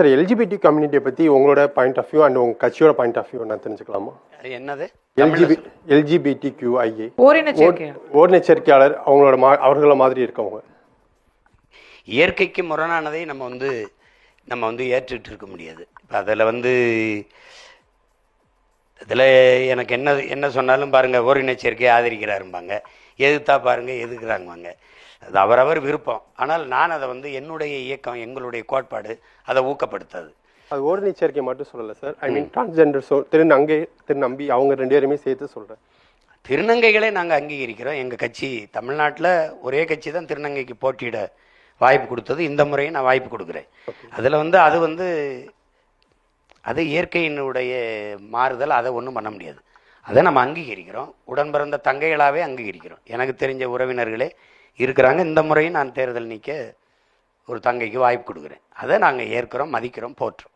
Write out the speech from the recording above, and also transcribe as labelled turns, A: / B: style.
A: Sir LGBT கம்யூனிட்டியை பற்றி உங்களோட point of view and உங்கள் கட்சியோட பாயிண்ட் ஆஃப் வியூ நான் தெரிஞ்சுக்கலாமா?
B: என்னது
A: எல்ஜிபிடிக்யூஐஏ
C: ஓரின
A: சேர்க்கையாளர் அவர்கள மாதிரி இருக்கவங்க
B: இயற்கைக்கு முரணானதை நம்ம வந்து ஏற்றுக்கிட்டு இருக்க முடியாது. இப்போ அதில் எனக்கு என்ன சொன்னாலும் பாருங்கள், ஓரின சேர்க்கையை ஆதரிக்கிறாரும்பாங்க, எதிர்த்தா பாருங்கள் எதுக்குறாங்கவாங்க. அது அவரவர் விருப்பம். ஆனால் நான் அதை என்னுடைய இயக்கம், எங்களுடைய கோட்பாடு அதை ஊக்கப்படுத்தாது.
A: அது ஓரின சேர்க்கை மட்டும் சொல்லலை சார், ஐ மீன் டிரான்ஸ்ஜெண்டர் திருநம்பி அவங்க 2 பேருமே சேர்த்து சொல்கிறேன்.
B: திருநங்கைகளே நாங்கள் அங்கீகரிக்கிறோம். எங்கள் கட்சி தமிழ்நாட்டில் ஒரே கட்சி தான் திருநங்கைக்கு போட்டியிட வாய்ப்பு கொடுத்தது. இந்த முறையும் நான் வாய்ப்பு கொடுக்குறேன். அதில் அது இயற்கையினுடைய மாறுதல், அதை ஒன்றும் பண்ண முடியாது. அதை நம்ம அங்கீகரிக்கிறோம். உடன் பிறந்த தங்கைகளாகவே அங்கீகரிக்கிறோம். எனக்கு தெரிஞ்ச உறவினர்களே இருக்கிறாங்க. இந்த முறையும் நான் தேர்தல் நீக்க ஒரு தங்கைக்கு வாய்ப்பு கொடுக்குறேன். அதை நாங்கள் ஏற்கிறோம், மதிக்கிறோம், போற்றுறோம்.